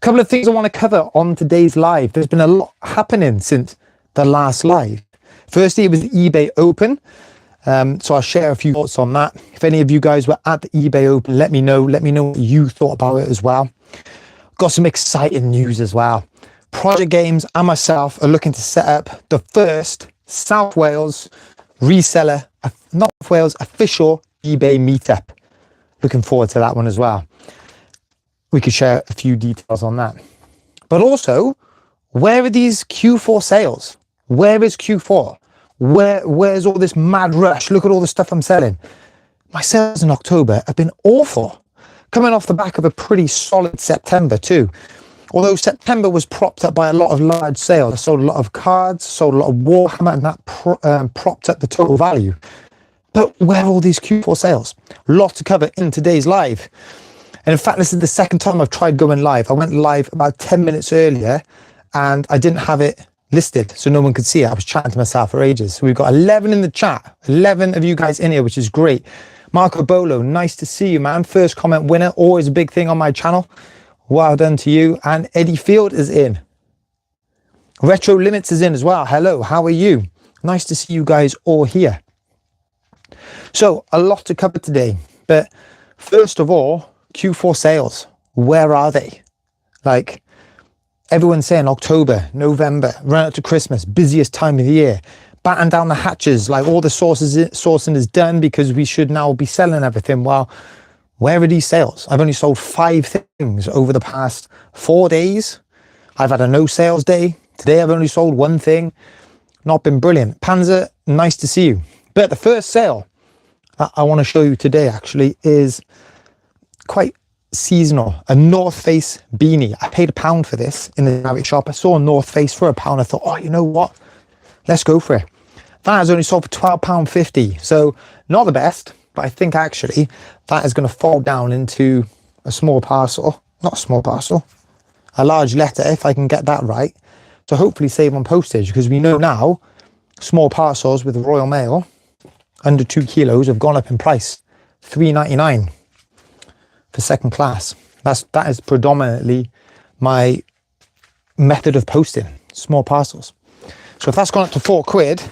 A couple of things I want to cover on today's live. There's been a lot happening since the last live. Firstly, it was the eBay Open. So I'll share a few thoughts on that. If any of you guys were at the eBay Open, let me know. Let me know what you thought about it as well. Got some exciting news as well. Project Games and myself are looking to set up the first South Wales reseller, North Wales official eBay meetup. Looking forward to that one as well. We could share a few details on that. But also, where are these Q4 sales? Where is Q4? Where's all this mad rush? Look at all the stuff I'm selling. My sales in October have been awful. Coming off the back of a pretty solid September too. Although September was propped up by a lot of large sales. I sold a lot of cards, sold a lot of Warhammer, and that propped up the total value. But where are all these Q4 sales? A lot to cover in today's live. And in fact, this is the second time I've tried going live. I went live about 10 minutes earlier and I didn't have it listed so no one could see it. I was chatting to myself for ages. So we've got 11 in the chat, 11 of you guys in here, which is great. Marco Bolo, nice to see you, man. First comment winner, always a big thing on my channel. Well done to you. And Eddie Field is in. Retro Limits is in as well. Hello, how are you? Nice to see you guys all here. So a lot to cover today, but first of all, Q4 sales, where are they? Like everyone's saying October, November, run up to Christmas, busiest time of the year, batten down the hatches, like all the sourcing is done because we should now be selling everything. Well, where are these sales? I've only sold 5 things over the past 4 days. I've had a no sales day. Today I've only sold 1 thing. Not been brilliant. Panzer, nice to see you. But the first sale that I want to show you today actually is quite seasonal. A North Face beanie. I paid £1 for this in the charity shop. I saw a North Face for £1. I thought, oh, you know what? Let's go for it. That has only sold for £12.50. So not the best, but I think actually that is going to fall down into a small parcel. Not a small parcel. A large letter if I can get that right. So hopefully save on postage because we know now small parcels with the Royal Mail under 2 kilos have gone up in price. £3.99 for second class. That is predominantly my method of posting, small parcels. So if that's gone up to £4,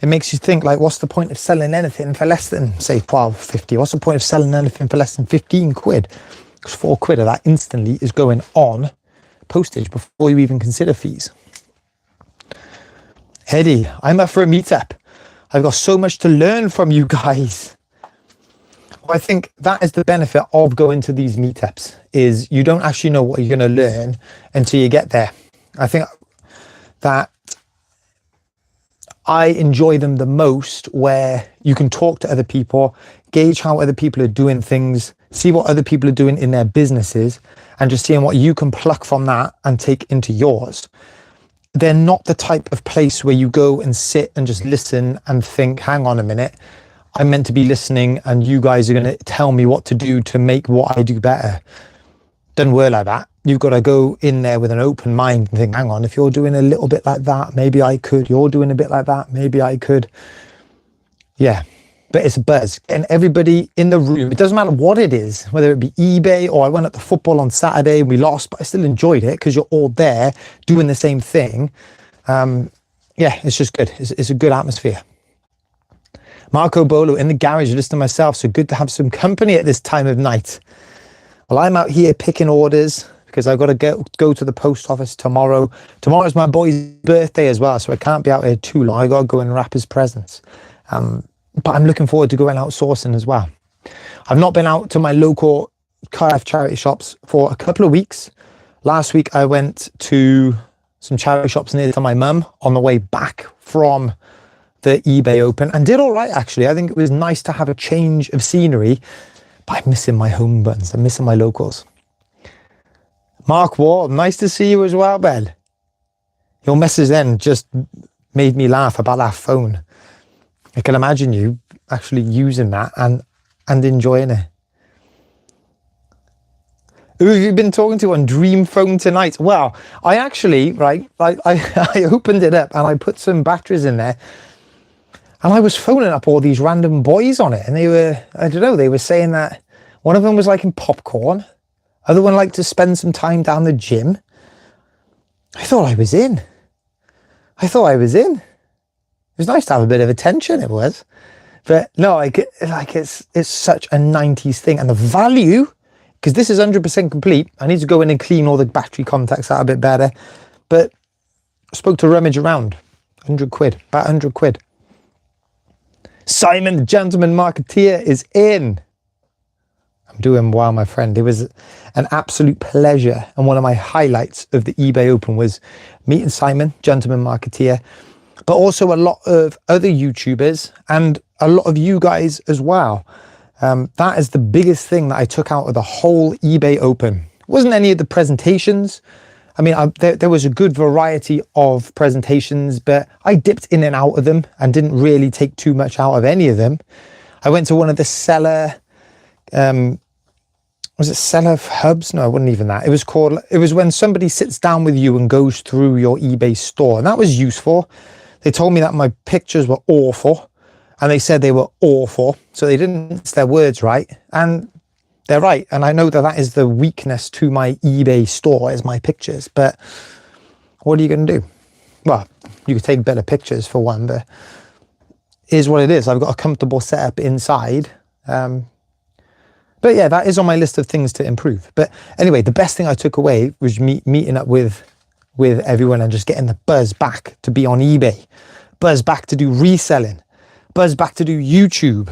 it makes you think like, what's the point of selling anything for less than say £12.50? What's the point of selling anything for less than £15? Because £4 of that instantly is going on postage before you even consider fees. Eddie, I'm up for a meetup. I've got so much to learn from you guys. I think that is the benefit of going to these meetups is you don't actually know what you're going to learn until you get there. I think that I enjoy them the most where you can talk to other people, gauge how other people are doing things, see what other people are doing in their businesses, and just seeing what you can pluck from that and take into yours. They're not the type of place where you go and sit and just listen and think, hang on a minute, I'm meant to be listening and you guys are going to tell me what to do to make what I do better. Doesn't work like that. You've got to go in there with an open mind and think, hang on, if you're doing a little bit like that, maybe I could. You're doing a bit like that, maybe I could. Yeah, but it's a buzz. And everybody in the room, it doesn't matter what it is, whether it be eBay or I went up to football on Saturday and we lost, but I still enjoyed it because you're all there doing the same thing. Yeah, it's just good. It's a good atmosphere. Marco Bolo in the garage, listening to myself. So good to have some company at this time of night. Well, I'm out here picking orders because I've got to go to the post office tomorrow. Tomorrow's my boy's birthday as well, so I can't be out here too long. I got to go and wrap his presents. But I'm looking forward to going out sourcing as well. I've not been out to my local car charity shops for a couple of weeks. Last week I went to some charity shops near to my mum on the way back from the eBay Open and did all right actually. I think it was nice to have a change of scenery, but I'm missing my home buttons. I'm missing my locals. Mark Wall, nice to see you as well, Ben. Your message then just made me laugh about that phone. I can imagine you actually using that and enjoying it. Who have you been talking to on Dream Phone tonight? Well, I actually, right, I opened it up and I put some batteries in there. And I was phoning up all these random boys on it. And they were, I don't know, they were saying that one of them was liking popcorn. Other one like to spend some time down the gym. I thought I was in. It was nice to have a bit of attention, it was. But no, it's such a 90s thing. And the value, because this is 100% complete. I need to go in and clean all the battery contacts out a bit better. But I spoke to Rummage Around, 100 quid, about 100 quid. Simon, the gentleman marketeer, is in. I'm doing well, my friend. It was an absolute pleasure. And one of my highlights of the eBay Open was meeting Simon, gentleman marketeer, but also a lot of other YouTubers and a lot of you guys as well. That is the biggest thing that I took out of the whole eBay Open. It wasn't any of the presentations. I mean, there was a good variety of presentations, but I dipped in and out of them and didn't really take too much out of any of them. I went to one of the seller, was it seller hubs? No, it wasn't even that. It was when somebody sits down with you and goes through your eBay store, and that was useful. They told me that my pictures were awful, and they said they were awful, so they didn't mince their words right, and they're right. And I know that that is the weakness to my eBay store, is my pictures. But what are you going to do? Well, you could take better pictures for one, but it is what it is. I've got a comfortable setup inside. But yeah, that is on my list of things to improve. But anyway, the best thing I took away was meeting up with everyone and just getting the buzz back to be on eBay, buzz back to do reselling, buzz back to do YouTube.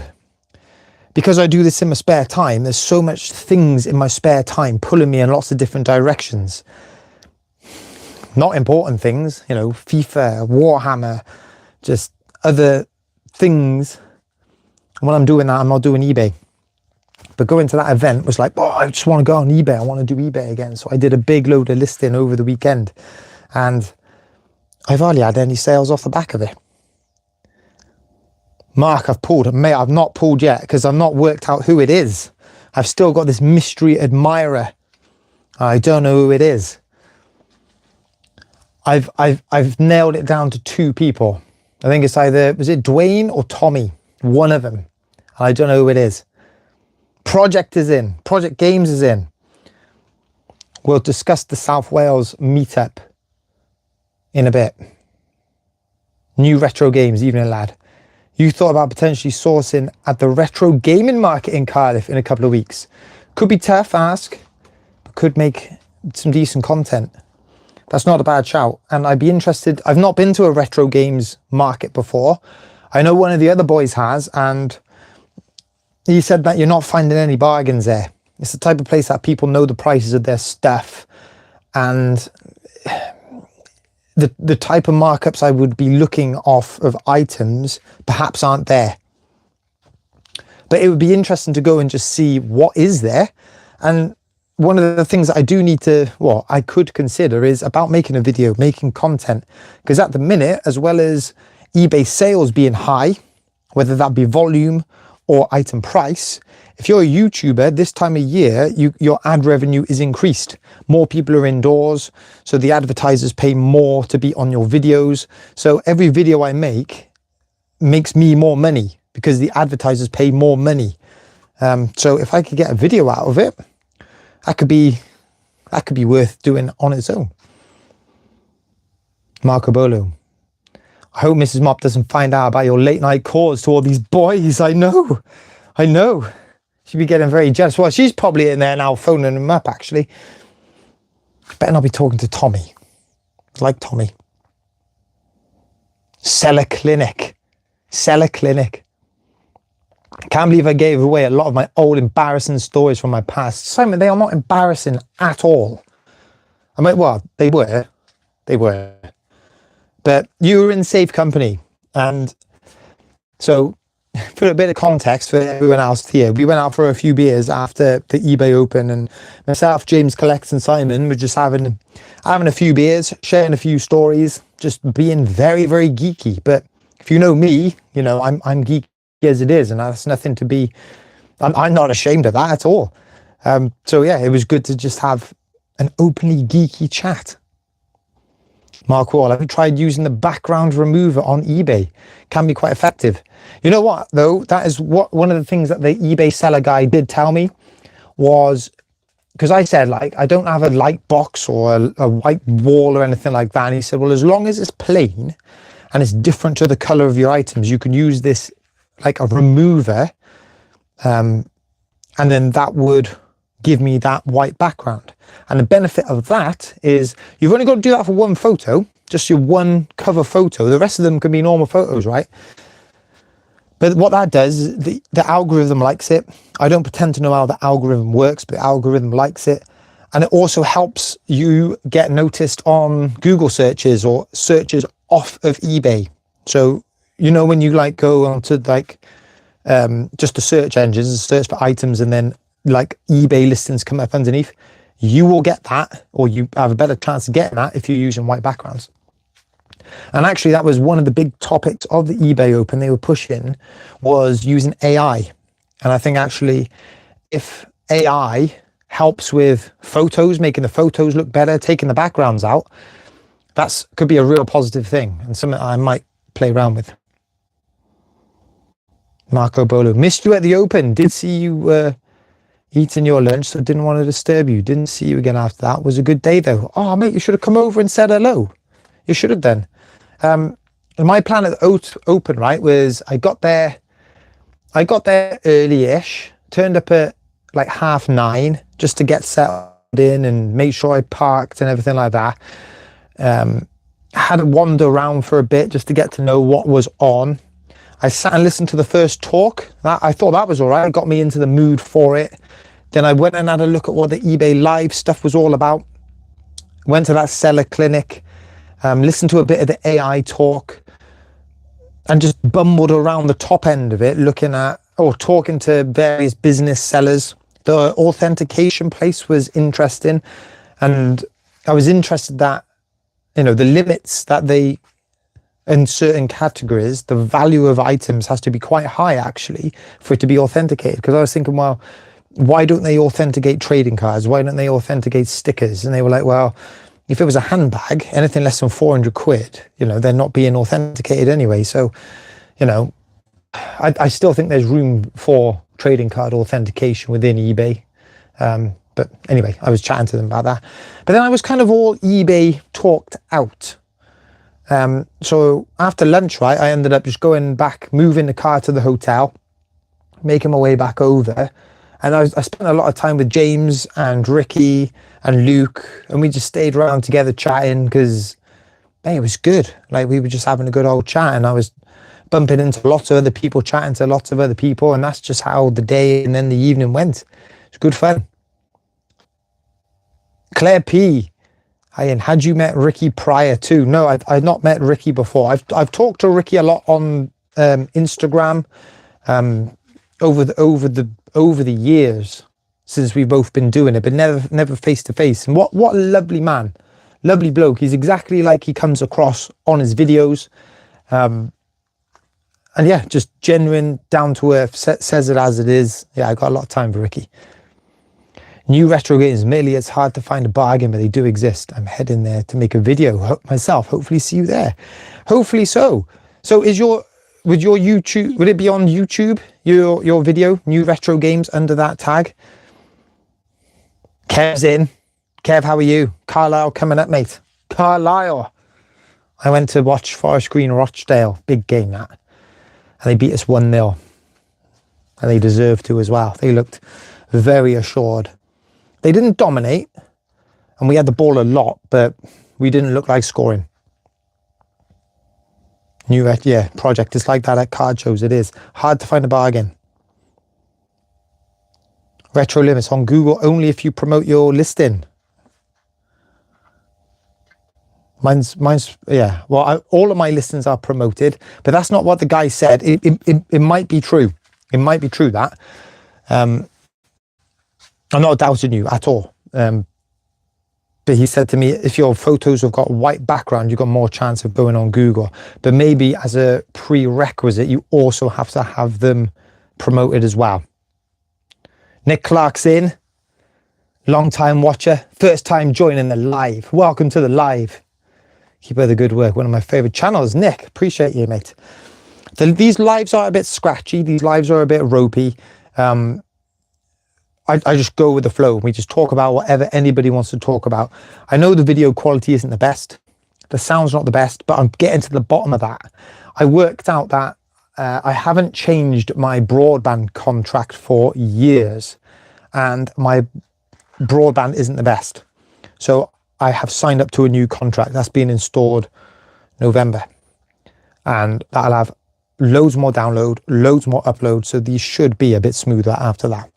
Because I do this in my spare time, there's so much things in my spare time pulling me in lots of different directions. Not important things, you know, FIFA, Warhammer, just other things. And when I'm doing that, I'm not doing eBay. But going to that event was like, oh, I just want to go on eBay. I want to do eBay again. So I did a big load of listing over the weekend. And I've hardly had any sales off the back of it. Mark, I've pulled. Mate, I've not pulled yet because I've not worked out who it is. I've still got this mystery admirer. I don't know who it is. I've nailed it down to 2 people. I think it's either, was it Dwayne or Tommy? One of them. I don't know who it is. Project is in. Project Games is in. We'll discuss the South Wales meetup in a bit. New Retro Games, evening lad. You thought about potentially sourcing at the retro gaming market in Cardiff in a couple of weeks. Could be tough, ask, but could make some decent content. That's not a bad shout. And I'd be interested. I've not been to a retro games market before. I know one of the other boys has, and he said that you're not finding any bargains there. It's the type of place that people know the prices of their stuff, and the type of markups I would be looking off of items perhaps aren't there. But it would be interesting to go and just see what is there. And one of the things that I do need to, well, I could consider is about making a video, making content. Because at the minute, as well as eBay sales being high, whether that be volume or item price, if you're a YouTuber this time of year, your ad revenue is increased. More people are indoors, so the advertisers pay more to be on your videos. So every video I make makes me more money because the advertisers pay more money. So if I could get a video out of it, that could be worth doing on its own. Marco Bolo. I hope Mrs. Mop doesn't find out about your late night calls to all these boys. I know. She'd be getting very jealous. Well, she's probably in there now phoning them up, actually. Better not be talking to Tommy. I like Tommy. Seller Clinic. Can't believe I gave away a lot of my old embarrassing stories from my past. Simon, they are not embarrassing at all. I mean, well, they were. But you were in safe company. And so, for a bit of context for everyone else here, we went out for a few beers after the eBay Open, and myself, James Collects, and Simon were just having a few beers, sharing a few stories, just being very, very geeky. But if you know me, you know I'm geeky as it is, and that's nothing to be. I'm not ashamed of that at all. So yeah, it was good to just have an openly geeky chat. Mark Wall, have you tried using the background remover on eBay? Can be quite effective. You know what, though? That is what one of the things that the eBay seller guy did tell me was because I said, like, I don't have a light box or a white wall or anything like that. And he said, well, as long as it's plain and it's different to the color of your items, you can use this like a remover. And then that would give me that white background. And the benefit of that is you've only got to do that for one photo, just your one cover photo. The rest of them can be normal photos, right? But what that does is the algorithm likes it. I don't pretend to know how the algorithm works, but the algorithm likes it. And it also helps you get noticed on Google searches or searches off of eBay. So, you know, when you like go onto like just the search engines and search for items and then like eBay listings come up underneath, you will get that, or you have a better chance of getting that if you're using white backgrounds. And actually that was one of the big topics of the eBay Open they were pushing, was using AI. And I think actually if AI helps with photos, making the photos look better, taking the backgrounds out, that's could be a real positive thing and something I might play around with. Marco Bolo, missed you at the Open. Did see you eating your lunch, so didn't want to disturb you. Didn't see you again after that. Was a good day though. Oh mate, you should have come over and said hello. You should have done. My plan at the Open, right, was I got there early-ish, turned up at like 9:30 just to get settled in and make sure I parked and everything like that. Had to wander around for a bit just to get to know what was on. I sat and listened to the first talk. I thought that was all right. It got me into the mood for it. Then I went and had a look at what the eBay Live stuff was all about. Went to that seller clinic. Listened to a bit of the AI talk and just bumbled around the top end of it, looking at or talking to various business sellers. The authentication place was interesting, and I was interested that, you know, the limits that they, in certain categories, the value of items has to be quite high actually for it to be authenticated. Because I was thinking, well, why don't they authenticate trading cards? Why don't they authenticate stickers? And they were like, well, if it was a handbag, anything less than 400 quid, you know, they're not being authenticated anyway. So, you know, I still think there's room for trading card authentication within eBay. But anyway, I was chatting to them about that. But then I was kind of all eBay talked out. So after lunch, right, I ended up just going back, moving the car to the hotel, making my way back over. And I spent a lot of time with James and Ricky and Luke, and we just stayed around together chatting because, hey, it was good. Like, we were just having a good old chat, and I was bumping into lots of other people, chatting to lots of other people, and that's just how the day and then the evening went. It's good fun. Claire P. Ian, had you met Ricky prior to? No, I've not met Ricky before. I've talked to Ricky a lot on Instagram over the years since we've both been doing it, but never face to face. And what a lovely man, lovely bloke. He's exactly like he comes across on his videos. And yeah, just genuine, down to earth, says it as it is. Yeah, I got a lot of time for Ricky. New retro games, admittedly it's hard to find a bargain, but they do exist. I'm heading there to make a video myself. Hopefully see you there. Hopefully so. So would your YouTube, would it be on YouTube, your video, new retro games under that tag? Kev's in. Kev, how are you? Carlisle coming up, mate. Carlisle. I went to watch Forest Green Rochdale. Big game, that. And they beat us 1-0. And they deserved to as well. They looked very assured. They didn't dominate. And we had the ball a lot, but we didn't look like scoring. Yeah, project is like that at card shows. It is hard to find a bargain. Retro limits on Google only if you promote your listing. Mine's yeah. Well, all of my listings are promoted, but that's not what the guy said. It might be true. It might be true that. I'm not doubting you at all. But he said to me, if your photos have got a white background, you've got more chance of going on Google. But maybe as a prerequisite, you also have to have them promoted as well. Nick Clark's in. Long time watcher. First time joining the live. Welcome to the live. Keep up the good work. One of my favorite channels. Nick, appreciate you, mate. These lives are a bit scratchy. These lives are a bit ropey. I just go with the flow. We just talk about whatever anybody wants to talk about. I know the video quality isn't the best. The sound's not the best, but I'm getting to the bottom of that. I worked out that I haven't changed my broadband contract for years, and my broadband isn't the best. So I have signed up to a new contract that's being installed November, and that'll have loads more download, loads more upload. So these should be a bit smoother after that.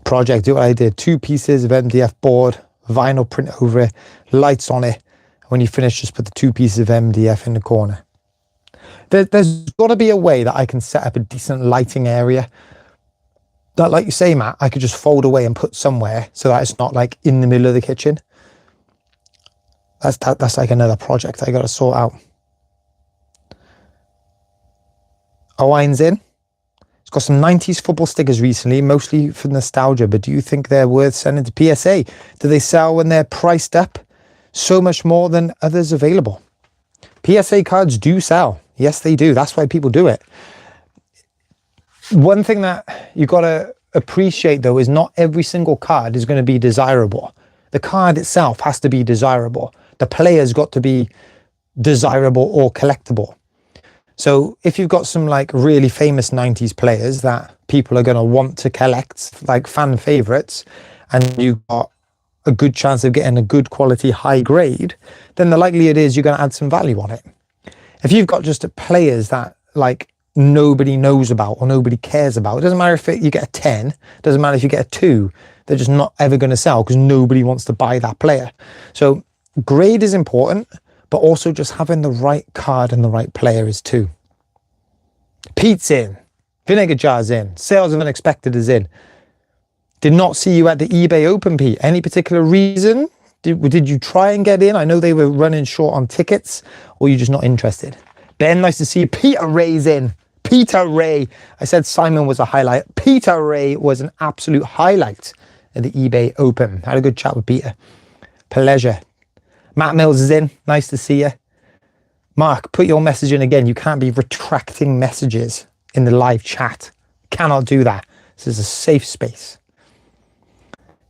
Project, do what I did. 2 pieces of MDF board, vinyl print over it, lights on it. When you finish, just put the 2 pieces of MDF in the corner. There's got to be a way that I can set up a decent lighting area that, like you say, Matt, I could just fold away and put somewhere so that it's not like in the middle of the kitchen. That's like another project I got to sort out. Owain's in. It's got some 90s football stickers recently, mostly for nostalgia, but do you think they're worth sending to PSA? Do they sell when they're priced up so much more than others available? PSA cards do sell. Yes, they do. That's why people do it. One thing that you got to appreciate, though, is not every single card is going to be desirable. The card itself has to be desirable. The player's got to be desirable or collectible. So if you've got some like really famous 90s players that people are going to want to collect, like fan favorites, and you've got a good chance of getting a good quality high grade, then the likelihood is you're going to add some value on it. If you've got just players that like nobody knows about or nobody cares about, it doesn't matter if you get a 10, it doesn't matter if you get a 2, they're just not ever going to sell because nobody wants to buy that player. So grade is important, but also just having the right card and the right player is too. Pete's in. Vinegar Jar's in. Sales of Unexpected is in. Did not see you at the eBay Open, Pete. Any particular reason? Did you try and get in? I know they were running short on tickets, or you're just not interested. Ben, nice to see you. Peter Ray's in. Peter Ray. I said Simon was a highlight. Peter Ray was an absolute highlight at the eBay Open. Had a good chat with Peter. Pleasure. Matt Mills is in. Nice to see you. Mark, put your message in again. You can't be retracting messages in the live chat. Cannot do that. This is a safe space.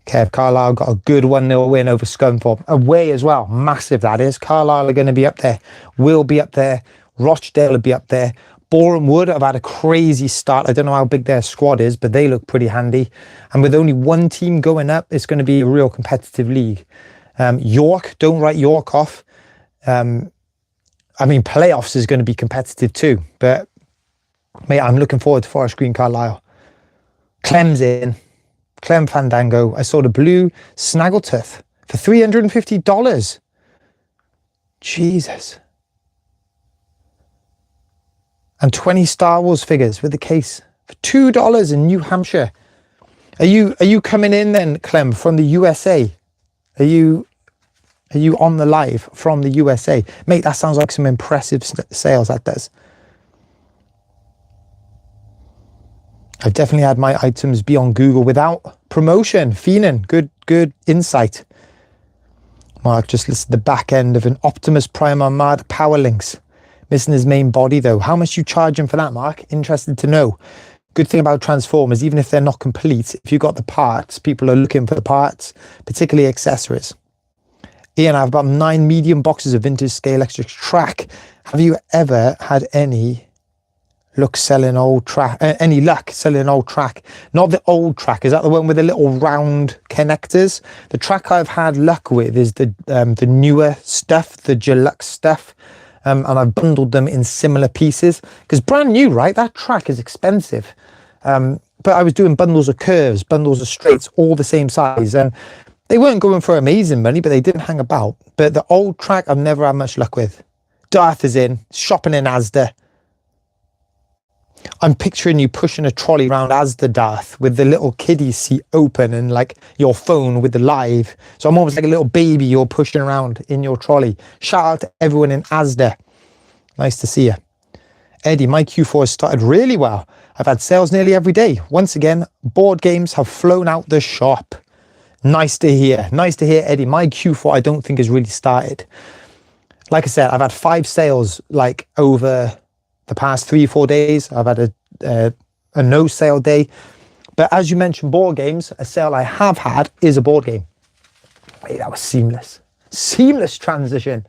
Kev, Carlisle got a good 1-0 win over Scunthorpe. Away as well. Massive, that is. Carlisle are going to be up there. Will be up there. Rochdale will be up there. Boreham Wood have had a crazy start. I don't know how big their squad is, but they look pretty handy. And with only one team going up, it's going to be a real competitive league. York, don't write York off. I mean, playoffs is going to be competitive too. But, mate, I'm looking forward to Forest Green Carlisle. Clem's in. Clem Fandango. I saw the blue Snaggletooth for $350. Jesus. And 20 Star Wars figures with the case for $2 in New Hampshire. Are you coming in then, Clem, from the USA? Are you on the live from the USA? Mate, that sounds like some impressive sales, that does. I've definitely had my items be on Google without promotion. Feenan, good insight. Mark just listed the back end of an Optimus Prime Armada Power Links. Missing his main body though. How much you charging for that, Mark? Interested to know. Good thing about Transformers, even if they're not complete, if you've got the parts, people are looking for the parts, particularly accessories. Ian, I have about 9 medium boxes of vintage scale extra track. Have you ever had any luck selling old track? Not the old track. Is that the one with the little round connectors? The track I've had luck with is the newer stuff, the deluxe stuff. And I've bundled them in similar pieces because brand new, right? That track is expensive. But I was doing bundles of curves, bundles of straights, all the same size. And they weren't going for amazing money, but they didn't hang about. But the old track, I've never had much luck with. Darth is in, shopping in Asda. I'm picturing you pushing a trolley around Asda, Darth, with the little kiddie seat open and like your phone with the live. So I'm almost like a little baby you're pushing around in your trolley. Shout out to everyone in Asda. Nice to see you. Eddie, my Q4 has started really well. I've had sales nearly every day. Once again, board games have flown out the shop. Nice to hear. Nice to hear, Eddie. My Q4 I don't think has really started. Like I said, I've had 5 sales like over the past 3-4 days. I've had a no sale day. But as you mentioned, board games, a sale I have had is a board game. Wait, that was seamless. Seamless transition.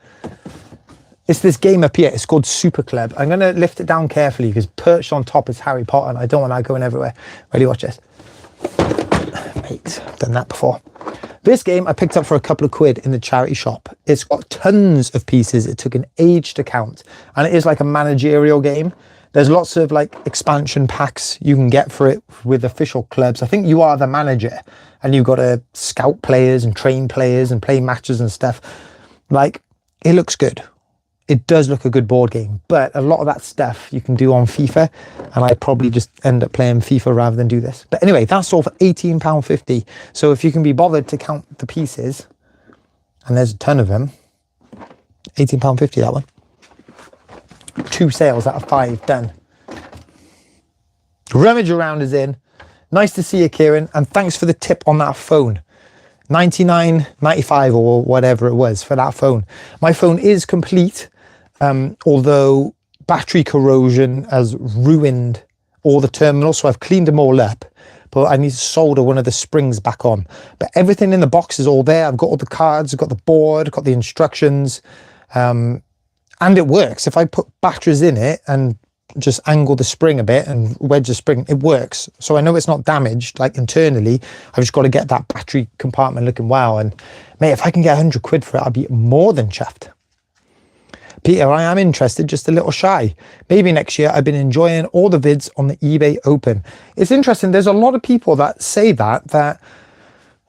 It's this game up here. It's called Super Club. I'm going to lift it down carefully because perched on top is Harry Potter and I don't want that going everywhere. Ready, watch this. Mate, I've done that before. This game I picked up for a couple of quid in the charity shop. It's got tons of pieces. It took an age to count. And it is like a managerial game. There's lots of like expansion packs you can get for it with official clubs. I think you are the manager and you've got to scout players and train players and play matches and stuff. Like, it looks good. It does look a good board game, but a lot of that stuff you can do on FIFA, and I probably just end up playing FIFA rather than do this. But anyway, that's all for £18.50. So if you can be bothered to count the pieces, and there's a ton of them, £18.50 that one. 2 sales out of 5 done. Rummage around is in. Nice to see you, Kieran, and thanks for the tip on that phone. $99.95 or whatever it was for that phone. My phone is complete. Although battery corrosion has ruined all the terminals, so I've cleaned them all up, but I need to solder one of the springs back on. But everything in the box is all there. I've got all the cards, I've got the board, I've got the instructions, and it works. If I put batteries in it and just angle the spring a bit and wedge the spring, it works. So I know it's not damaged, like internally. I've just got to get that battery compartment looking wow. And mate, if I can get 100 quid for it, I'll be more than chuffed. Peter, I am interested, just a little shy. Maybe next year. I've been enjoying all the vids on the eBay Open. It's interesting. There's a lot of people that say that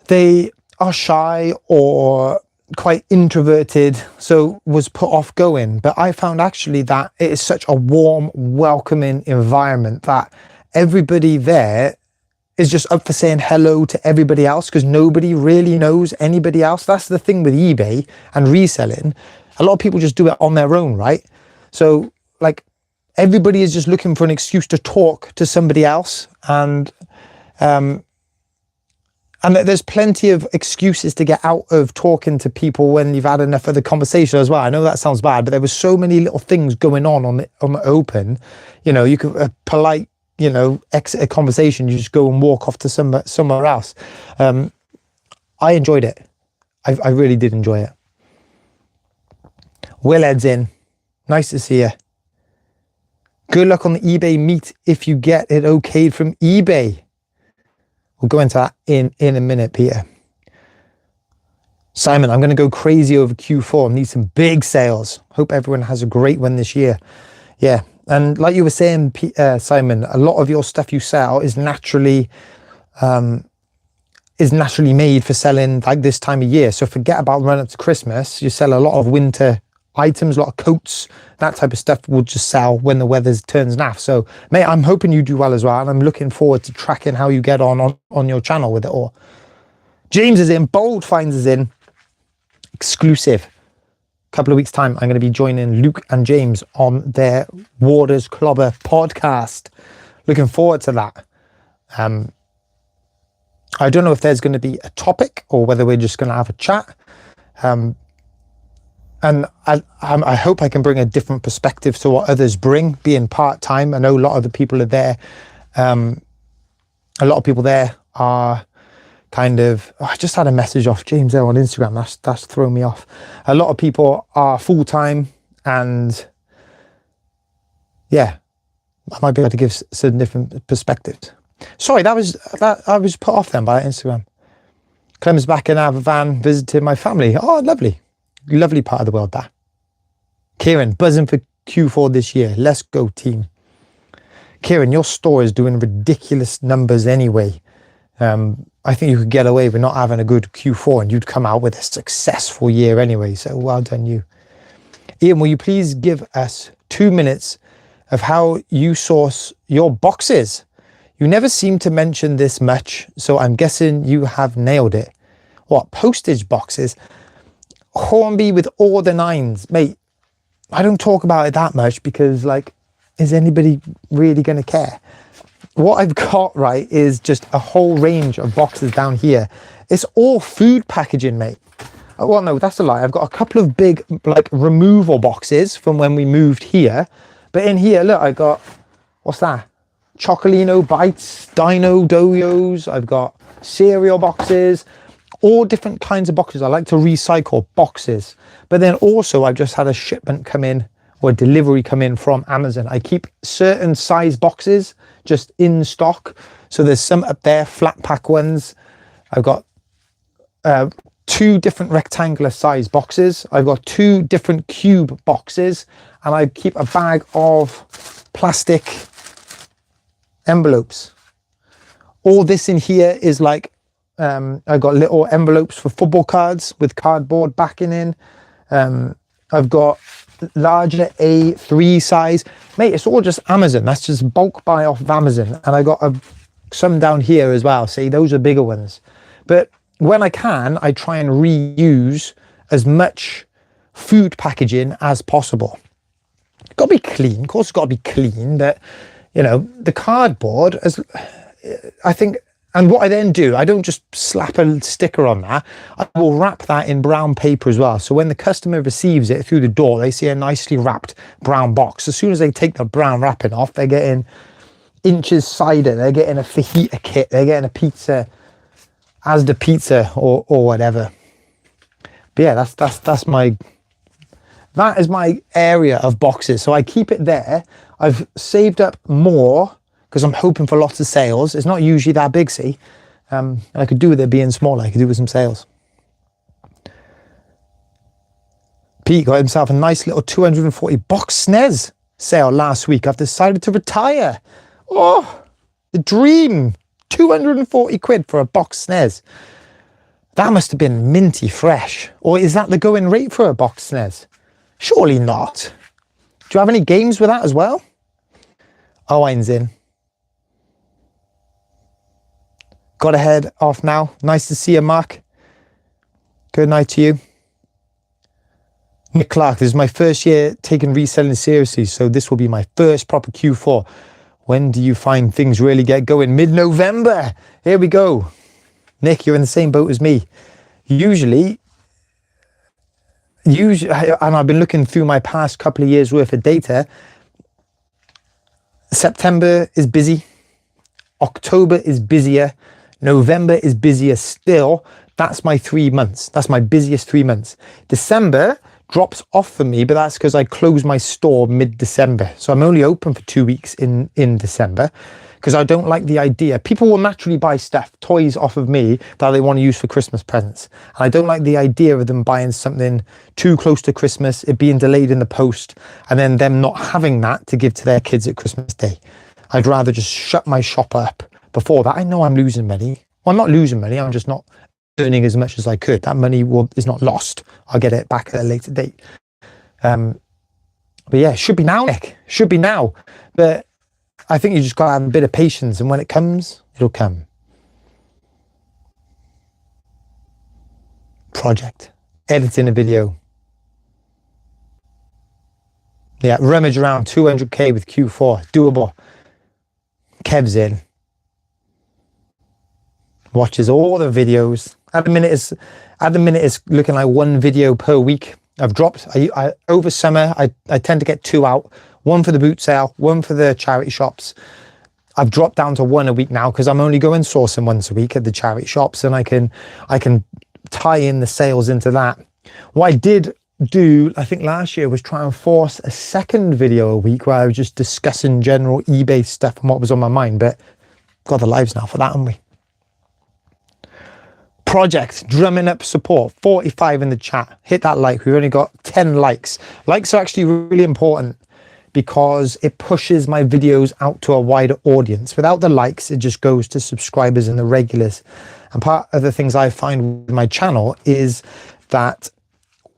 they are shy or quite introverted, so was put off going. But I found actually that it is such a warm, welcoming environment that everybody there is just up for saying hello to everybody else because nobody really knows anybody else. That's the thing with eBay and reselling. A lot of people just do it on their own, right? So like everybody is just looking for an excuse to talk to somebody else, and there's plenty of excuses to get out of talking to people when you've had enough of the conversation as well. I know that sounds bad, but there was so many little things going on the Open. You know, you could a polite, you know, exit a conversation. You just go and walk off to somewhere else. I enjoyed it. I really did enjoy it. Willhead's in. Nice to see you. Good luck on the eBay meet if you get it okayed from eBay. We'll go into that in a minute, Peter. Simon, I'm going to go crazy over Q4. Need some big sales. Hope everyone has a great one this year. Yeah, and like you were saying, Simon, a lot of your stuff you sell is naturally made for selling like this time of year. So forget about run up to Christmas. You sell a lot of winter items, a lot of coats, that type of stuff will just sell when the weather turns naff. So mate, I'm hoping you do well as well, and I'm looking forward to tracking how you get on your channel with it all. James is in. Bold Finds is in. Exclusive. Couple of weeks time, I'm going to be joining Luke and James on their Warders Clobber podcast. Looking forward to that. I don't know if there's going to be a topic or whether we're just going to have a chat. And I hope I can bring a different perspective to what others bring, being part-time. I know a lot of the people are there. A lot of people there are kind of, I just had a message off James there on Instagram. That's thrown me off. A lot of people are full-time, and yeah, I might be able to give some different perspectives. Sorry, I was put off then by Instagram. Clem's back in our van, visited my family. Oh, lovely. Lovely part of the world, that. Kieran, buzzing for Q4 this year. Let's go, team. Kieran, your store is doing ridiculous numbers anyway. I think you could get away with not having a good Q4 and you'd come out with a successful year anyway. So well done, you. Ian, will you please give us 2 minutes of how you source your boxes? You never seem to mention this much, so I'm guessing you have nailed it. What, postage boxes? Hornby with all the nines, mate. I don't talk about it that much because, like, is anybody really going to care? What I've got, right, is just a whole range of boxes down here. It's all food packaging, mate. Well, no, that's a lie. I've got a couple of big, like, removal boxes from when we moved here. But in here, look, I got, what's that? Chocolino Bites, Dino Doyos. I've got cereal boxes, all different kinds of boxes. I like to recycle boxes. But then also I've just had a shipment come in, or a delivery come in from Amazon. I keep certain size boxes just in stock. So there's some up there, flat pack ones. I've got 2 different rectangular size boxes. I've got 2 different cube boxes, and I keep a bag of plastic envelopes. All this in here is like, I've got little envelopes for football cards with cardboard backing in. I've got larger A3 size. Mate, it's all just Amazon. That's just bulk buy off of Amazon. And I got some down here as well. See, those are bigger ones. But when I can, I try and reuse as much food packaging as possible. It's got to be clean. Of course, it's got to be clean. But, you know, the cardboard, as I think, and what I then do, I don't just slap a sticker on that. I will wrap that in brown paper as well. So when the customer receives it through the door, they see a nicely wrapped brown box. As soon as they take the brown wrapping off, they're getting Inch's cider, they're getting a fajita kit, they're getting a pizza, Asda pizza or whatever. But yeah, that is my area of boxes. So I keep it there. I've saved up more because I'm hoping for lots of sales. It's not usually that big, see. I could do with it being smaller. I could do with some sales. Pete got himself a nice little 240 box SNES sale last week. I've decided to retire. Oh, the dream. 240 quid for a box SNES. That must have been minty fresh. Or is that the going rate for a box SNES? Surely not. Do you have any games with that as well? Owen's in. Got to head off now. Nice to see you, Mark. Good night to you. Nick Clark, this is my first year taking reselling seriously, so this will be my first proper Q4. When do you find things really get going? Mid-November. Here we go. Nick, you're in the same boat as me. Usually, and I've been looking through my past couple of years worth of data, September is busy. October is busier. November is busier still. That's my 3 months. That's my busiest 3 months. December drops off for me, but that's because I close my store mid-December. So I'm only open for 2 weeks in December because I don't like the idea. People will naturally buy stuff, toys off of me that they want to use for Christmas presents. And I don't like the idea of them buying something too close to Christmas, it being delayed in the post, and then them not having that to give to their kids at Christmas Day. I'd rather just shut my shop up before that. I know I'm losing money. Well, I'm not losing money. I'm just not earning as much as I could. That money is not lost. I'll get it back at a later date. But yeah, should be now, Nick. Should be now. But I think you just got to have a bit of patience, and when it comes, it'll come. Project. Editing a video. Yeah, rummage around 200k with Q4. Doable. Kev's in. Watches all the videos. At the minute it's looking like 1 video per week. I've dropped, over summer, I tend to get 2 out. 1 for the boot sale, 1 for the charity shops. I've dropped down to 1 a week now because I'm only going sourcing once a week at the charity shops, and I can tie in the sales into that. What I did do, I think last year, was try and force a second video a week where I was just discussing general eBay stuff and what was on my mind, but got the lives now for that, haven't we? Project, drumming up support, 45 in the chat. Hit that like. We've only got 10 likes. Likes are actually really important because it pushes my videos out to a wider audience. Without the likes, it just goes to subscribers and the regulars. And part of the things I find with my channel is that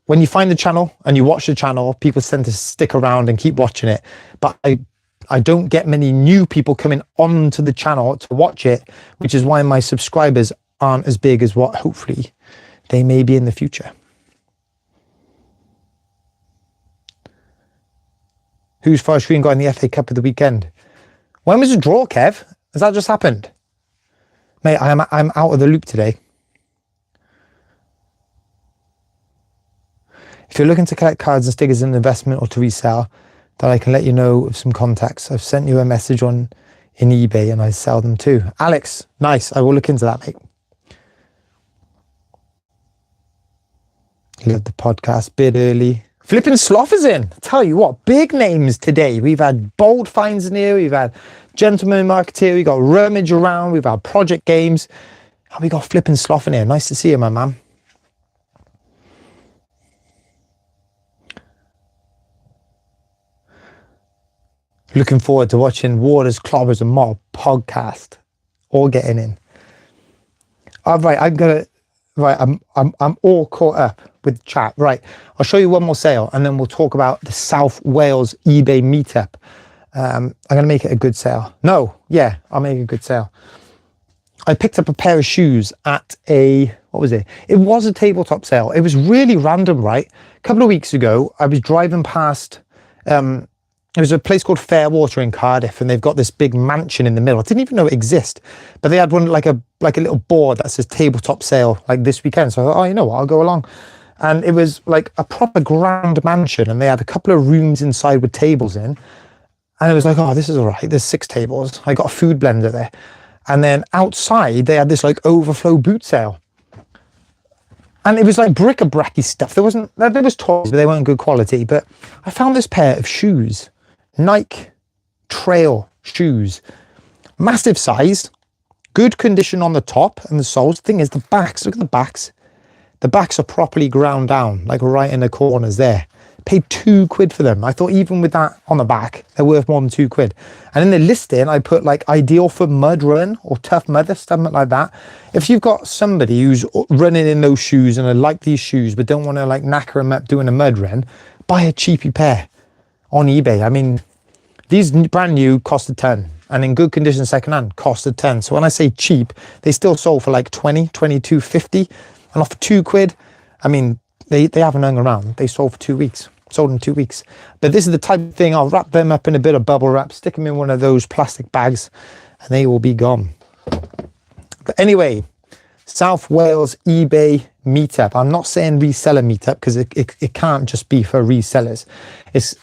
when you find the channel and you watch the channel, people tend to stick around and keep watching it. But I don't get many new people coming onto the channel to watch it, which is why my subscribers aren't as big as what hopefully they may be in the future. Who's Forest Green got in the FA Cup of the weekend? When was the draw, Kev? Has that just happened? Mate, I'm out of the loop today. If you're looking to collect cards and stickers as an investment or to resell, then I can let you know of some contacts. I've sent you a message on in eBay and I sell them too. Alex, nice. I will look into that, mate. Love the podcast, bit early. Flipping Sloth is in. Tell you what, big names today. We've had Bold Finds in here. We've had Gentleman Marketeer. We got Rummage Around. We've had Project Games. And we got Flipping Sloth in here. Nice to see you, my man. Looking forward to watching Waters, Clobbers and Mob podcast. All getting in. All right, I'm all caught up with chat. Right, I'll show you one more sale and then we'll talk about the South Wales eBay meetup. I'm going to make it a good sale. No, yeah, I'll make a good sale. I picked up a pair of shoes at what was it? It was a tabletop sale. It was really random, right? A couple of weeks ago, I was driving past, there was a place called Fairwater in Cardiff, and they've got this big mansion in the middle. I didn't even know it existed, but they had one like a little board that says tabletop sale like this weekend. So I thought, oh, you know what, I'll go along. And it was like a proper grand mansion, and they had a couple of rooms inside with tables in. And it was like, oh, this is all right. There's 6 tables. I got a food blender there. And then outside, they had this like overflow boot sale. And it was like bric-a-bracy stuff. There was toys, but they weren't good quality. But I found this pair of shoes, Nike trail shoes, massive size, good condition on the top and the soles. The thing is, the backs, look at the backs. The backs are properly ground down, like right in the corners there. Paid £2 for them. I thought even with that on the back, they're worth more than £2. And in the listing, I put like ideal for mud run or tough mudder, something like that. If you've got somebody who's running in those shoes and I like these shoes, but don't want to like knacker them up doing a mud run, buy a cheapy pair on eBay. I mean, these brand new cost a ton, and in good condition secondhand cost a ton. So when I say cheap, they still sold for like 20, 22.50, and off for £2. I mean, they haven't hung around. They sold for 2 weeks. Sold in 2 weeks. But this is the type of thing, I'll wrap them up in a bit of bubble wrap, stick them in one of those plastic bags, and they will be gone. But anyway, South Wales eBay meetup. I'm not saying reseller meetup because it can't just be for resellers. It's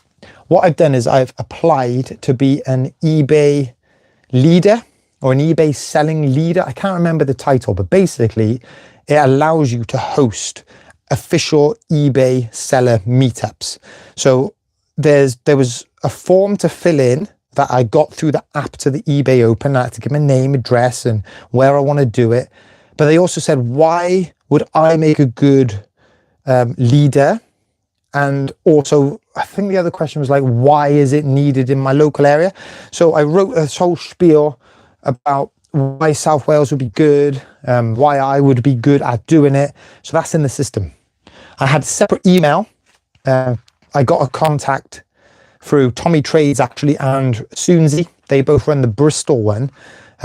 what I've done is I've applied to be an eBay leader or an eBay selling leader. I can't remember the title, but basically it allows you to host official eBay seller meetups. So there was a form to fill in that I got through the app to the eBay Open. I had to give my name, address, and where I want to do it. But they also said, why would I make a good leader? And also, I think the other question was like, why is it needed in my local area? So I wrote a whole spiel about why South Wales would be good, why I would be good at doing it. So that's in the system. I had a separate email. I got a contact through Tommy Trades actually and Soonzy. They both run the Bristol one.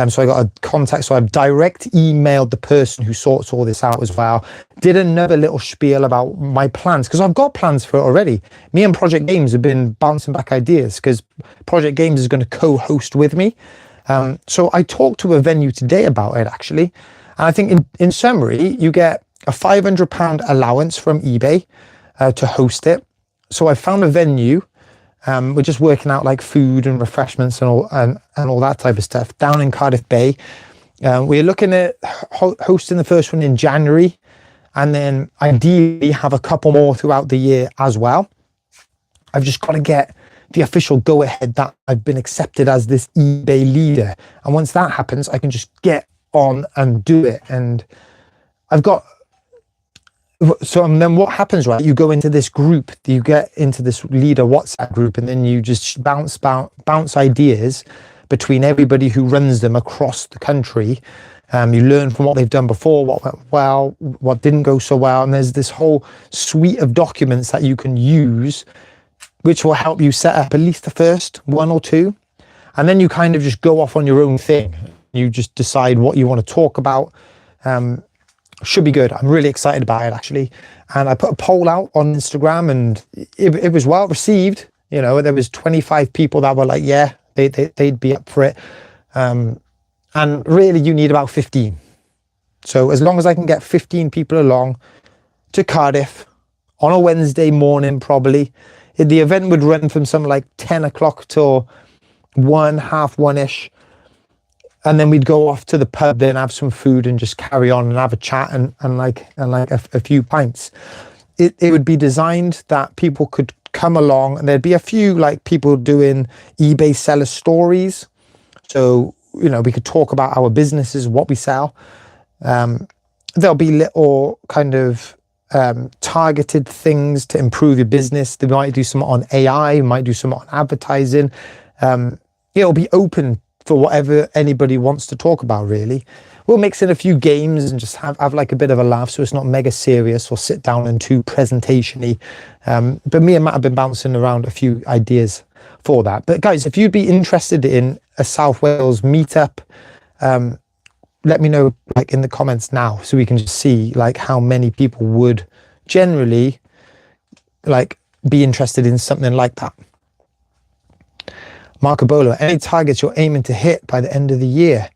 So I got a contact. So I've direct emailed the person who sorts all this out as well. Did another little spiel about my plans because I've got plans for it already. Me and Project Games have been bouncing back ideas because Project Games is going to co-host with me. So I talked to a venue today about it actually. And I think in summary, you get a £500 allowance from eBay to host it. So I found a venue. We're just working out like food and refreshments and all that type of stuff down in Cardiff Bay. We're looking at hosting the first one in January and then ideally have a couple more throughout the year as well. I've just got to get the official go ahead that I've been accepted as this eBay leader. And once that happens, I can just get on and do it. And I've got, so and then what happens, right? You go into this group, you get into this leader WhatsApp group, and then you just bounce ideas between everybody who runs them across the country. You learn from what they've done before, what went well, what didn't go so well. And there's this whole suite of documents that you can use, which will help you set up at least the first one or two. And then you kind of just go off on your own thing. You just decide what you want to talk about. Should be good. I'm really excited about it actually. And I put a poll out on Instagram and it was well received. You know, there was 25 people that were like, yeah, they'd be up for it. And really you need about 15. So as long as I can get 15 people along to Cardiff on a Wednesday morning, probably, the event would run from something like 10 o'clock till half one-ish. and then we'd go off to the pub, then have some food and just carry on and have a chat and a few pints. It would be designed that people could come along, and there'd be a few like people doing eBay seller stories. So, you know, we could talk about our businesses, what we sell. There'll be little kind of targeted things to improve your business. They might do some on AI, might do some on advertising. It'll be open for whatever anybody wants to talk about, really. We'll mix in a few games and just have like a bit of a laugh, so it's not mega serious or sit down and too presentation-y. But me and Matt have been bouncing around a few ideas for that. But guys, if you'd be interested in a South Wales meetup, let me know like in the comments now, so we can just see like how many people would generally like be interested in something like that. Marco Bolo, any targets you're aiming to hit by the end of the year?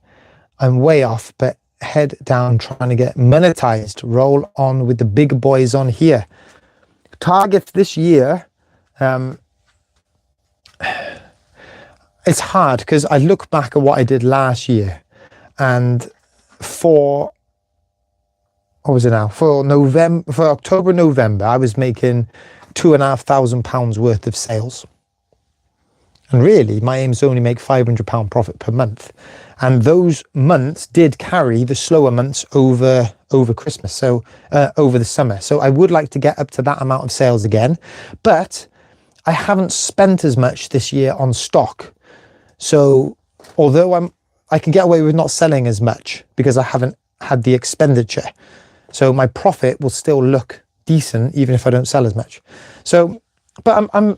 I'm way off, but head down trying to get monetized. Roll on with the big boys on here. Targets this year, it's hard because I look back at what I did last year, and for October, November, I was making £2,500 worth of sales. And really, my aim is to only make £500 profit per month. And those months did carry the slower months over Christmas, so over the summer. So I would like to get up to that amount of sales again, but I haven't spent as much this year on stock. So although I can get away with not selling as much because I haven't had the expenditure, so my profit will still look decent even if I don't sell as much. So, but I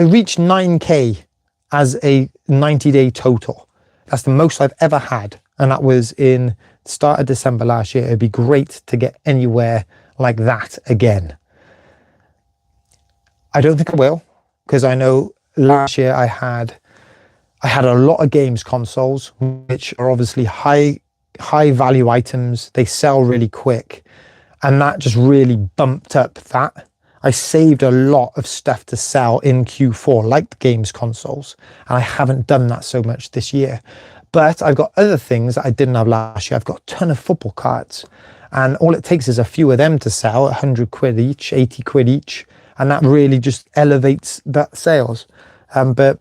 reached 9K as a 90-day total. That's the most I've ever had, and that was in the start of December last year. It'd be great to get anywhere like that again. I don't think I will, because I know last year I had a lot of games consoles, which are obviously high value items. They sell really quick, and that just really bumped up that. I saved a lot of stuff to sell in Q4, like the games consoles, and I haven't done that so much this year. But I've got other things that I didn't have last year. I've got a ton of football cards, and all it takes is a few of them to sell, 100 quid each, 80 quid each, and that really just elevates that sales. But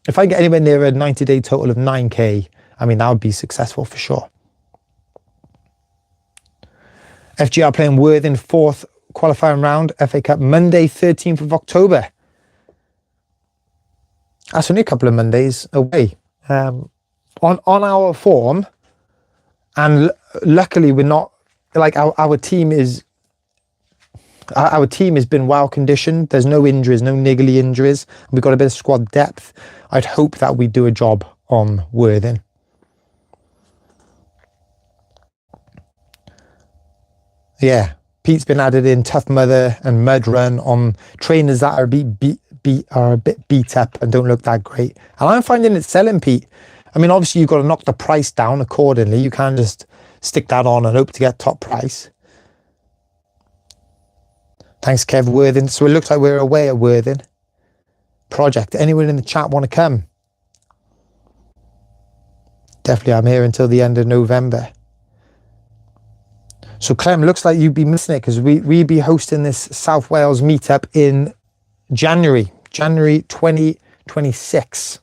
if I get anywhere near a 90-day total of 9K, I mean, that would be successful for sure. FGR playing Worthing 4th qualifying round, FA Cup, Monday, 13th of October. That's only a couple of Mondays away. On our form, and luckily we're not, like our team has been well conditioned. There's no injuries, no niggly injuries. We've got a bit of squad depth. I'd hope that we do a job on Worthing. Yeah, Pete's been added in, Tough Mother and Mud Run on trainers that are a bit beat up and don't look that great. And I'm finding it selling, Pete. I mean, obviously you've got to knock the price down accordingly. You can't just stick that on and hope to get top price. Thanks, Kev. Worthing. So it looks like we're away at Worthing. Project. Anyone in the chat want to come? Definitely, I'm here until the end of November. So Clem, looks like you'd be missing it because we'd be hosting this South Wales meetup in January 2026.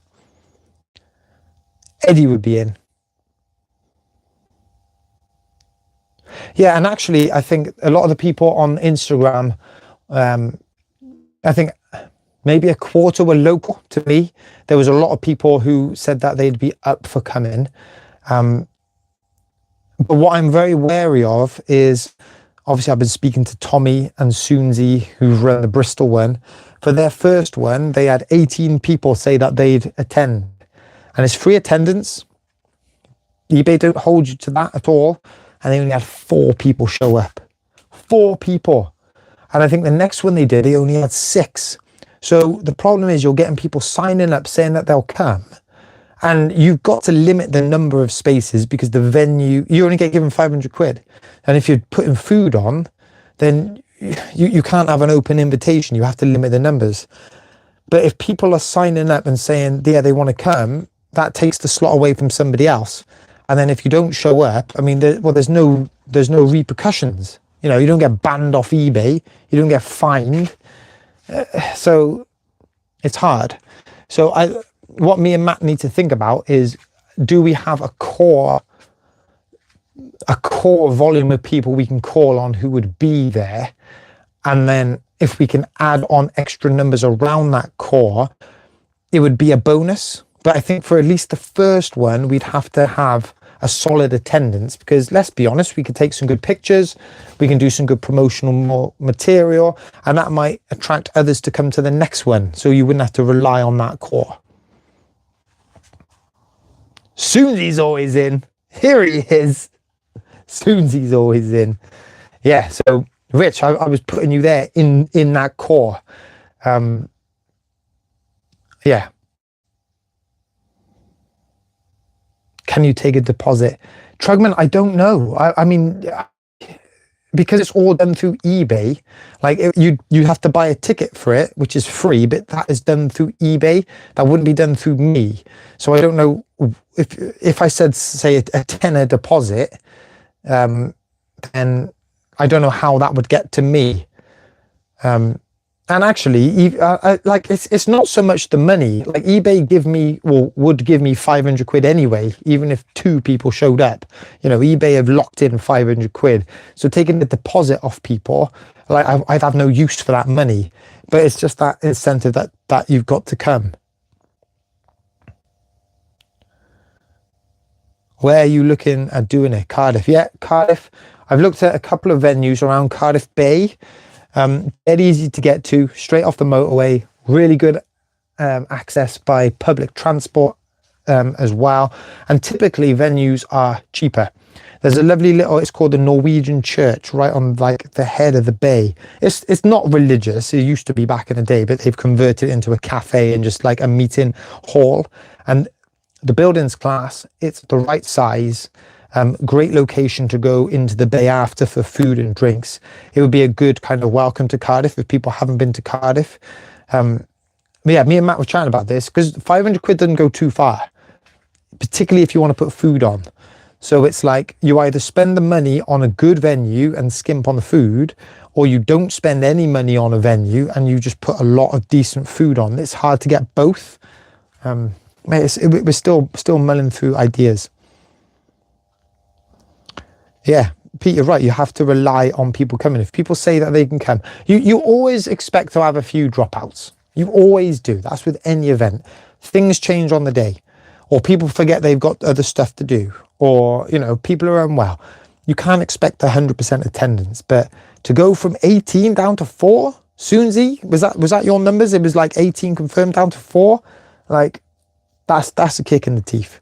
Eddie would be in. Yeah, and actually, I think a lot of the people on Instagram, I think maybe a quarter were local to me. There was a lot of people who said that they'd be up for coming. But what I'm very wary of is, obviously I've been speaking to Tommy and Soonzy, who run the Bristol one. For their first one, they had 18 people say that they'd attend. And it's free attendance. eBay don't hold you to that at all. And they only had 4 people show up. 4 people. And I think the next one they did, they only had 6. So the problem is you're getting people signing up saying that they'll come. And you've got to limit the number of spaces because the venue, you only get given 500 quid. And if you're putting food on, then you can't have an open invitation. You have to limit the numbers. But if people are signing up and saying, yeah, they want to come, that takes the slot away from somebody else. And then if you don't show up, I mean, there's no repercussions. You know, you don't get banned off eBay, you don't get fined. So it's hard. So what me and Matt need to think about is, do we have a core volume of people we can call on who would be there? And then if we can add on extra numbers around that core, it would be a bonus. But I think for at least the first one, we'd have to have a solid attendance, because let's be honest, we could take some good pictures, we can do some good promotional material, and that might attract others to come to the next one. So you wouldn't have to rely on that core. Soonsy's always in. Here he is. Soonsy's always in. Yeah, so Rich, I was putting you there in that core. Yeah. Can you take a deposit? Trugman, I don't know. I mean, because it's all done through eBay, like you have to buy a ticket for it, which is free, but that is done through eBay. That wouldn't be done through me. So I don't know if I said, say, a tenner deposit, then I don't know how that would get to me. And actually, like it's not so much the money. Like eBay would give me 500 quid anyway, even if 2 people showed up. You know, eBay have locked in 500 quid. So taking the deposit off people, like I'd have no use for that money. But it's just that incentive that you've got to come. Where are you looking at doing it? Cardiff. Yeah, Cardiff. I've looked at a couple of venues around Cardiff Bay. Very easy to get to, straight off the motorway, really good access by public transport as well. And typically venues are cheaper. There's a lovely little, it's called the Norwegian Church, right on like the head of the bay. It's not religious, it used to be back in the day, but they've converted it into a cafe and just like a meeting hall. And the building's class, it's the right size. Great location to go into the bay after for food and drinks. It would be a good kind of welcome to Cardiff if people haven't been to Cardiff. Yeah, me and Matt were chatting about this because 500 quid doesn't go too far, particularly if you want to put food on. So it's like you either spend the money on a good venue and skimp on the food, or you don't spend any money on a venue and you just put a lot of decent food on. It's hard to get both. We're still mulling through ideas. Yeah, Pete, you're right. You have to rely on people coming. If people say that they can come, you always expect to have a few dropouts. You always do. That's with any event. Things change on the day, or people forget they've got other stuff to do, or, you know, people are unwell. You can't expect 100% attendance, but to go from 18 down to 4, Soonsy, was that your numbers? It was like 18 confirmed down to 4. Like, that's a kick in the teeth.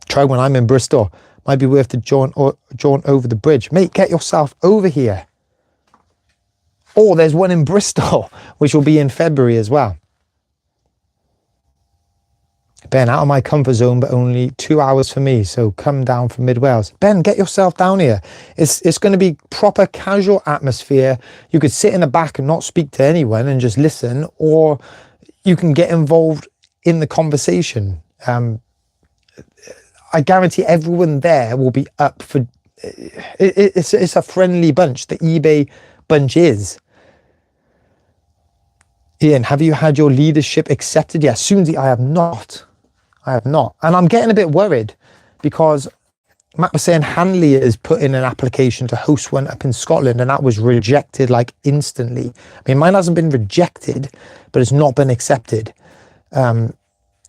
Try when I'm in Bristol. Might be worth to jaunt over the bridge. Mate, get yourself over here. Or there's one in Bristol, which will be in February as well. Ben, out of my comfort zone, but only 2 hours for me. So come down from Mid Wales. Ben, get yourself down here. It's going to be proper casual atmosphere. You could sit in the back and not speak to anyone and just listen, or you can get involved in the conversation. I guarantee everyone there will be up for it's a friendly bunch. The eBay bunch is. Ian, have you had your leadership accepted? Yes, Soonsy, I have not. And I'm getting a bit worried because Matt was saying Hanley has put in an application to host one up in Scotland, and that was rejected like instantly. I mean, mine hasn't been rejected, but it's not been accepted. And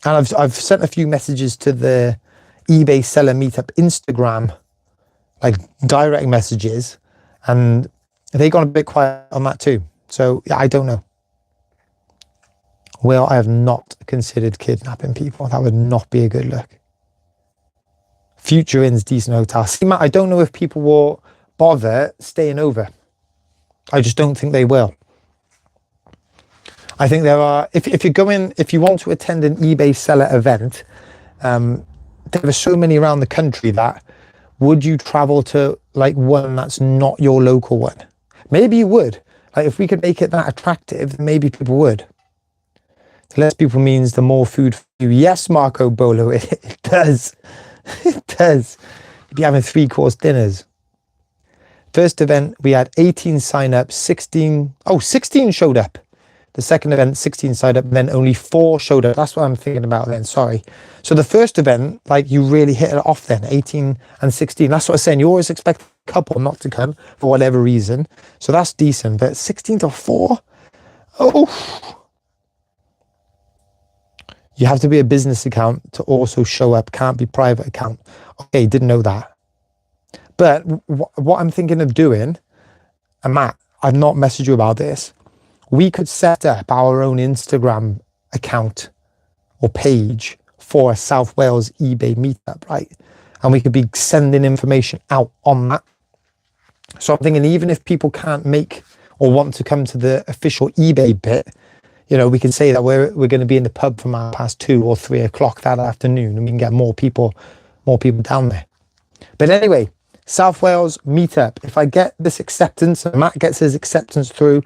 I've sent a few messages to the eBay Seller Meetup Instagram, like direct messages, and they got a bit quiet on that too. So yeah, I don't know. Well, I have not considered kidnapping people. That would not be a good look. Future Inn's decent hotel. See, Matt, I don't know if people will bother staying over. I just don't think they will. I think there are, if you want to attend an eBay seller event, there are so many around the country that would you travel to like one that's not your local one? Maybe you would. Like if we could make it that attractive, maybe people would. less people means the more food for you. Yes, Marco Bolo, it does. It does. You'd be having 3-course dinners. First event, we had 18 sign-ups, 16 showed up. The second event, 16 signed up, and then only 4 showed up. That's what I'm thinking about then, sorry. So the first event, like, you really hit it off then, 18 and 16. That's what I'm saying. You always expect a couple not to come for whatever reason. So that's decent. But 16 to 4? Oh. You have to be a business account to also show up. Can't be private account. Okay, didn't know that. But what I'm thinking of doing, and Matt, I've not messaged you about this. We could set up our own Instagram account or page for a South Wales eBay meetup, right? And we could be sending information out on that. So I'm thinking, even if people can't make or want to come to the official eBay bit, you know, we can say that we're going to be in the pub from past 2 or 3 o'clock that afternoon, and we can get more people down there. But anyway, South Wales meetup. If I get this acceptance and Matt gets his acceptance through,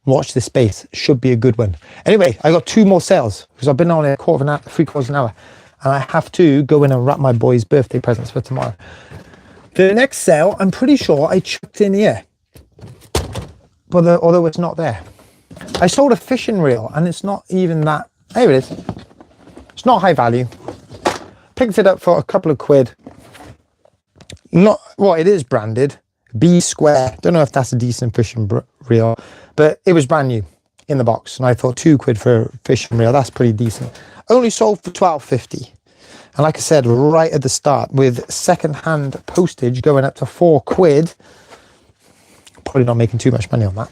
watch this space. Should be a good one. Anyway, I got 2 more sales because I've been on a 3/4 of an hour, and I have to go in and wrap my boys' birthday presents for tomorrow. The next sale, I'm pretty sure I chucked in here, but although it's not there. I sold a fishing reel, and it's not even that. Here it is. It's not high value. Picked it up for a couple of quid. Not, well, it is branded B Square. Don't know if that's a decent fishing reel, but it was brand new in the box, and I thought 2 quid for a fishing reel, that's pretty decent. Only sold for £12.50, and like I said right at the start, with second-hand postage going up to 4 quid, probably not making too much money on that.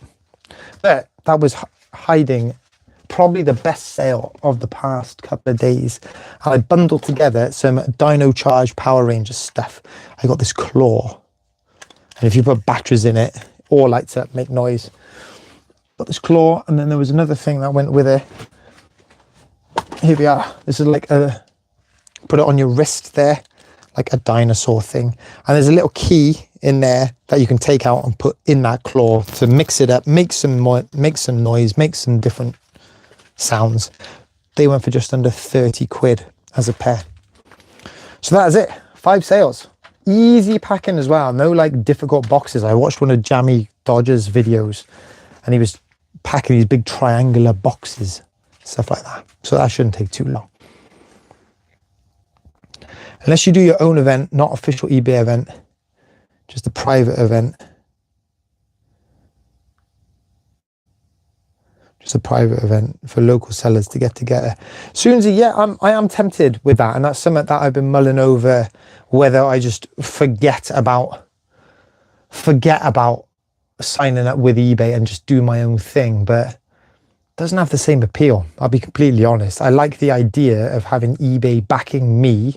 But that was hiding probably the best sale of the past couple of days. And I bundled together some Dino Charge Power Rangers stuff. I got this claw, and if you put batteries in it, all lights up, make noise. Got this claw, and then there was another thing that went with it. Here we are. This is like a, put it on your wrist there, like a dinosaur thing. And there's a little key in there that you can take out and put in that claw to mix it up, make some noise, make some different sounds. They went for just under 30 quid as a pair. So that is it. 5 sales. Easy packing as well. No like difficult boxes. I watched one of Jamie Dodger's videos, and he was packing these big triangular boxes, stuff like that. So that shouldn't take too long. Unless you do your own event, not official eBay event, just a private event. Just a private event for local sellers to get together. Susie, yeah, I am tempted with that, and that's something that I've been mulling over, whether I just forget about signing up with eBay and just do my own thing, but it doesn't have the same appeal. I'll be completely honest. I like the idea of having eBay backing me,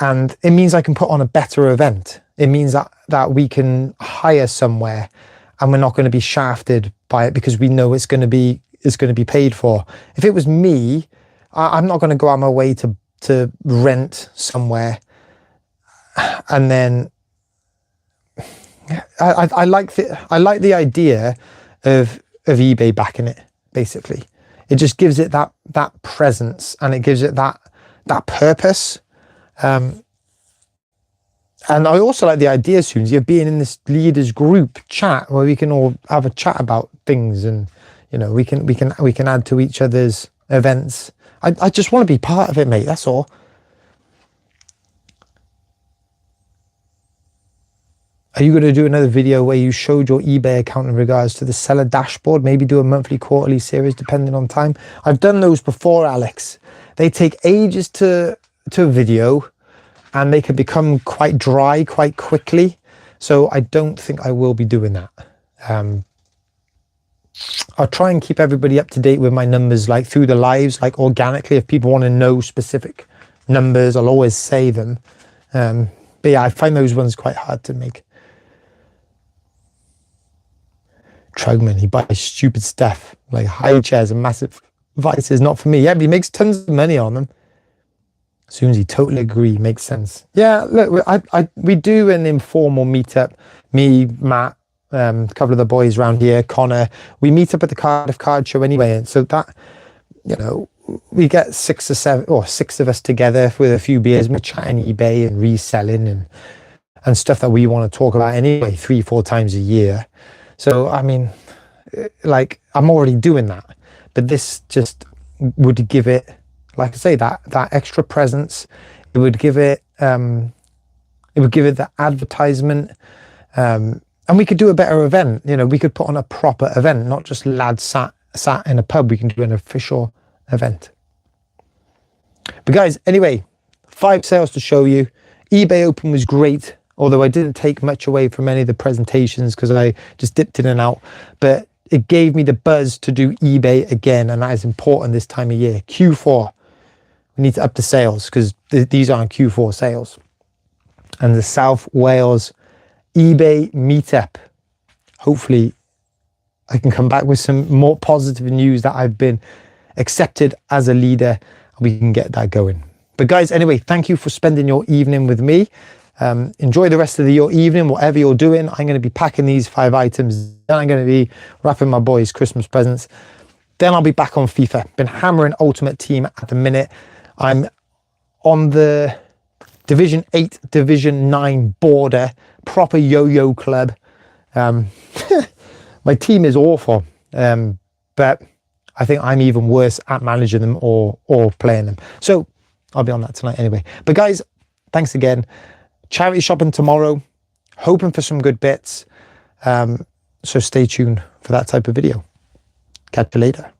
and it means I can put on a better event. It means that we can hire somewhere, and we're not going to be shafted by it because we know it's going to be paid for. If it was me, I'm not going to go out my way to rent somewhere, and then I like the idea of eBay backing it. Basically, it just gives it that presence, and it gives it that purpose. And I also like the idea, Susie, of being in this leaders group chat where we can all have a chat about things, and you know, we can add to each other's events. I just want to be part of it, mate. That's all. Are you going to do another video where you showed your eBay account in regards to the seller dashboard? Maybe do a monthly, quarterly series depending on time. I've done those before, Alex. They take ages to video, and they can become quite dry quite quickly. So I don't think I will be doing that. I'll try and keep everybody up to date with my numbers, like through the lives, like organically. If people want to know specific numbers, I'll always say them. But yeah, I find those ones quite hard to make. Trugman, he buys stupid stuff like high chairs and massive vices. Not for me. Yeah, but he makes tons of money on them. Susie, totally agree. Makes sense. Yeah, look, we do an informal meetup. Me, Matt, a couple of the boys around here, Connor. We meet up at the Cardiff Card Show anyway, and so that you know, we get 6 or 7 or 6 of us together with a few beers, we're chatting eBay and reselling and stuff that we want to talk about anyway 3-4 times a year. So I mean, like, I'm already doing that, but this just would give it, like I say, that extra presence. It would give it the advertisement, and we could do a better event. You know, we could put on a proper event, not just lads sat in a pub. We can do an official event. But guys, anyway, 5 sales to show you. eBay Open was great, although I didn't take much away from any of the presentations because I just dipped in and out. But it gave me the buzz to do eBay again, and that is important this time of year. Q4, we need to up the sales because these aren't Q4 sales. And the South Wales eBay meetup. Hopefully, I can come back with some more positive news that I've been accepted as a leader. We can get that going. But guys, anyway, thank you for spending your evening with me. Enjoy the rest of your evening, whatever you're doing. I'm going to be packing these 5 items. Then I'm going to be wrapping my boys' Christmas presents. Then I'll be back on FIFA. Been hammering Ultimate Team at the minute. I'm on the Division 8, Division 9 border, proper yo-yo club. My team is awful, but I think I'm even worse at managing them or playing them. So I'll be on that tonight anyway. But guys, thanks again. Charity shopping tomorrow, hoping for some good bits. So stay tuned for that type of video. Catch you later.